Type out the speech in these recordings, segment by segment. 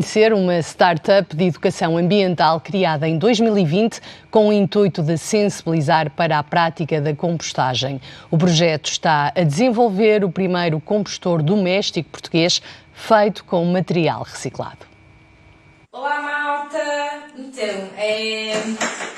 Ser uma startup de educação ambiental criada em 2020 com o intuito de sensibilizar para a prática da compostagem. O projeto está a desenvolver o primeiro compostor doméstico português feito com material reciclado. Olá, malta! Então,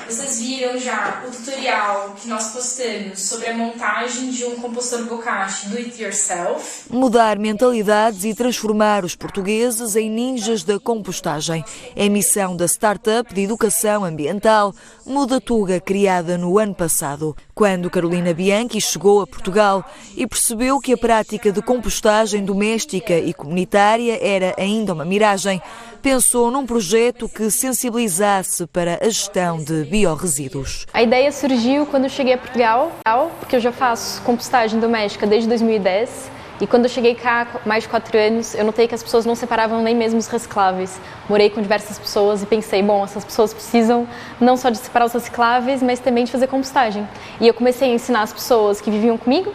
vocês viram já o tutorial que nós postamos sobre a montagem de um compostor bokashi do it yourself. Mudar mentalidades e transformar os portugueses em ninjas da compostagem. É a missão da startup de educação ambiental Mudatuga, criada no ano passado, quando Carolina Bianchi chegou a Portugal e percebeu que a prática de compostagem doméstica e comunitária era ainda uma miragem. Pensou num projeto que sensibilizasse para a gestão de biorresíduos. A ideia surgiu quando eu cheguei a Portugal, porque eu já faço compostagem doméstica desde 2010. E quando eu cheguei cá, há mais de 4 anos, eu notei que as pessoas não separavam nem mesmo os recicláveis. Morei com diversas pessoas e pensei, bom, essas pessoas precisam não só de separar os recicláveis, mas também de fazer compostagem. E eu comecei a ensinar as pessoas que viviam comigo.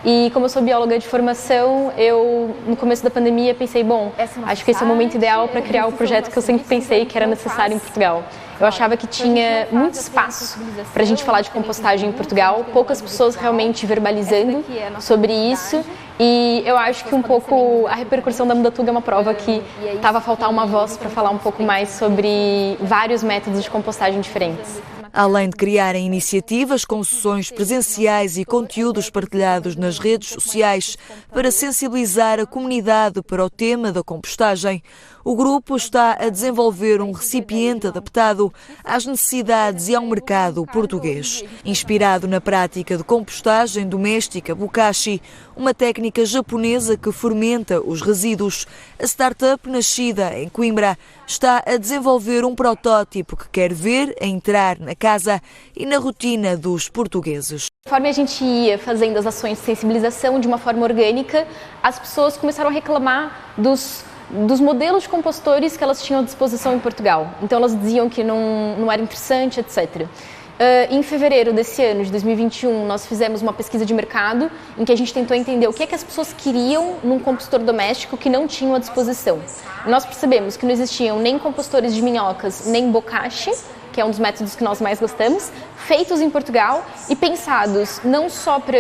E como eu sou bióloga de formação, eu, no começo da pandemia, pensei, bom, acho que esse é o momento ideal para criar o projeto que eu sempre pensei que era necessário em Portugal. Eu achava que tinha muito espaço para a gente falar de compostagem em Portugal, poucas pessoas realmente verbalizando sobre isso. E eu acho que um pouco a repercussão da Mudatuga é uma prova que estava a faltar uma voz para falar um pouco mais sobre vários métodos de compostagem diferentes. Além de criarem iniciativas com sessões presenciais e conteúdos partilhados nas redes sociais para sensibilizar a comunidade para o tema da compostagem, o grupo está a desenvolver um recipiente adaptado às necessidades e ao mercado português. Inspirado na prática de compostagem doméstica bokashi, uma técnica japonesa que fermenta os resíduos, a startup nascida em Coimbra está a desenvolver um protótipo que quer ver a entrar na casa e na rotina dos portugueses. Conforme a gente ia fazendo as ações de sensibilização de uma forma orgânica, as pessoas começaram a reclamar dos modelos de compostores que elas tinham à disposição em Portugal. Então elas diziam que não era interessante, etc. Em fevereiro desse ano, de 2021, nós fizemos uma pesquisa de mercado em que a gente tentou entender o que é que as pessoas queriam num compostor doméstico que não tinham à disposição. Nós percebemos que não existiam nem compostores de minhocas, nem bokashi, que é um dos métodos que nós mais gostamos, feitos em Portugal e pensados não só para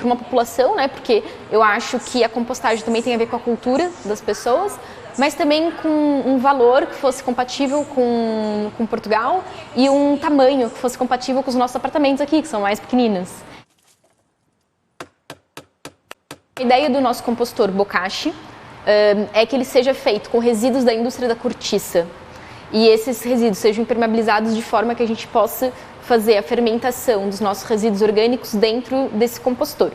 uma população, né, porque eu acho que a compostagem também tem a ver com a cultura das pessoas, mas também com um valor que fosse compatível com Portugal e um tamanho que fosse compatível com os nossos apartamentos aqui, que são mais pequeninos. A ideia do nosso compostor bokashi é que ele seja feito com resíduos da indústria da cortiça. E esses resíduos sejam impermeabilizados de forma que a gente possa fazer a fermentação dos nossos resíduos orgânicos dentro desse compostor.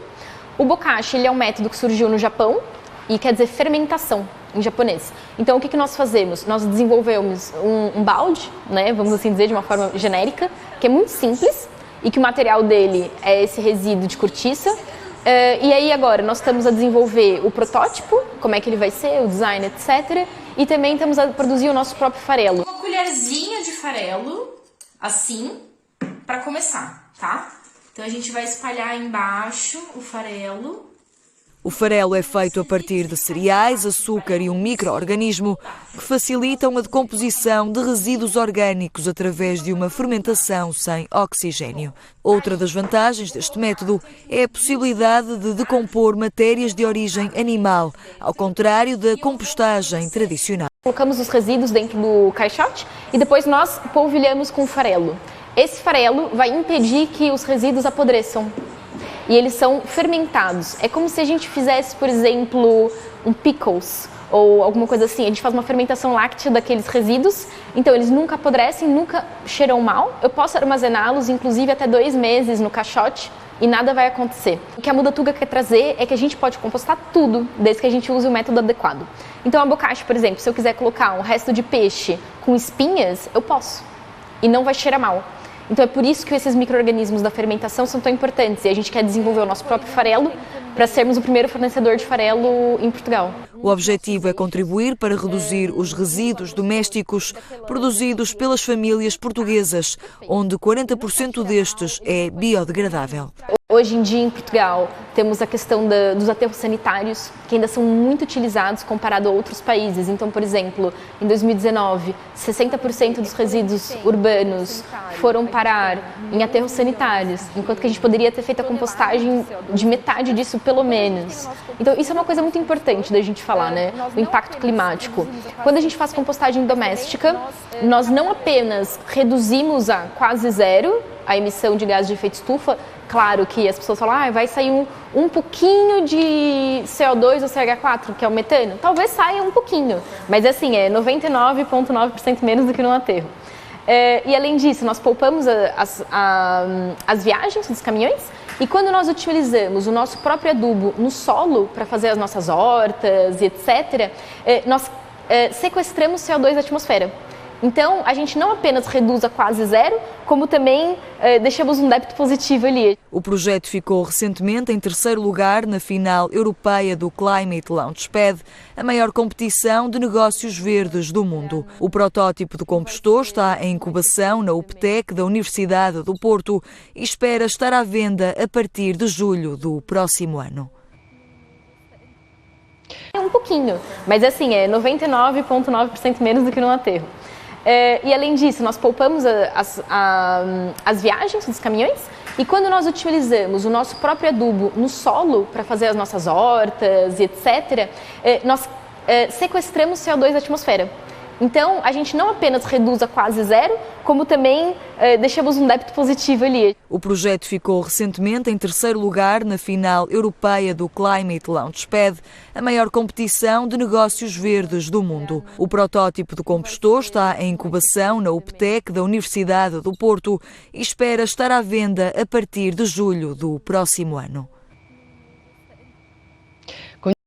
O bokashi ele é um método que surgiu no Japão e quer dizer fermentação em japonês. Então o que nós fazemos? Nós desenvolvemos um balde, né, vamos assim dizer de uma forma genérica, que é muito simples e que o material dele é esse resíduo de cortiça. E aí agora nós estamos a desenvolver o protótipo, como é que ele vai ser, o design, etc. E também estamos a produzir o nosso próprio farelo. Uma colherzinha de farelo, assim, para começar, tá? Então a gente vai espalhar embaixo o farelo. O farelo é feito a partir de cereais, açúcar e um micro-organismo que facilitam a decomposição de resíduos orgânicos através de uma fermentação sem oxigênio. Outra das vantagens deste método é a possibilidade de decompor matérias de origem animal, ao contrário da compostagem tradicional. Colocamos os resíduos dentro do caixote e depois nós polvilhamos com farelo. Esse farelo vai impedir que os resíduos apodreçam. E eles são fermentados. É como se a gente fizesse, por exemplo, um pickles ou alguma coisa assim. A gente faz uma fermentação láctea daqueles resíduos, então eles nunca apodrecem, nunca cheiram mal. Eu posso armazená-los, inclusive, até 2 meses no caixote e nada vai acontecer. O que a Mudatuga quer trazer é que a gente pode compostar tudo, desde que a gente use o método adequado. Então, a bokashi, por exemplo, se eu quiser colocar um resto de peixe com espinhas, eu posso. E não vai cheirar mal. Então é por isso que esses micro-organismos da fermentação são tão importantes e a gente quer desenvolver o nosso próprio farelo para sermos o primeiro fornecedor de farelo em Portugal. O objetivo é contribuir para reduzir os resíduos domésticos produzidos pelas famílias portuguesas, onde 40% destes é biodegradável. Hoje em dia, em Portugal, temos a questão dos aterros sanitários, que ainda são muito utilizados comparado a outros países. Então, por exemplo, em 2019, 60% dos resíduos urbanos foram parar em aterros sanitários, enquanto que a gente poderia ter feito a compostagem de metade disso, pelo menos. Então, isso é uma coisa muito importante da gente falar, né? O impacto climático. Quando a gente faz compostagem doméstica, nós não apenas reduzimos a quase zero a emissão de gases de efeito estufa. Claro que as pessoas falam, vai sair um pouquinho de CO2 ou CH4, que é o metano. Talvez saia um pouquinho, mas assim, é 99,9% menos do que no aterro. E além disso, nós poupamos as viagens dos caminhões, e quando nós utilizamos o nosso próprio adubo no solo para fazer as nossas hortas e etc., nós sequestramos CO2 da atmosfera. Então, a gente não apenas reduz a quase zero, como também deixamos um débito positivo ali. O projeto ficou recentemente em terceiro lugar na final europeia do Climate Launchpad, a maior competição de negócios verdes do mundo. O protótipo do compostor está em incubação na UPTEC da Universidade do Porto e espera estar à venda a partir de julho do próximo ano. É um pouquinho, mas assim, é 99,9% menos do que no aterro. E além disso, nós poupamos as viagens dos caminhões, e quando nós utilizamos o nosso próprio adubo no solo para fazer as nossas hortas e etc., nós sequestramos CO2 da atmosfera. Então, a gente não apenas reduz a quase zero, como também deixamos um débito positivo ali. O projeto ficou recentemente em terceiro lugar na final europeia do Climate Launchpad, a maior competição de negócios verdes do mundo. O protótipo do compostor está em incubação na UPTEC da Universidade do Porto e espera estar à venda a partir de julho do próximo ano.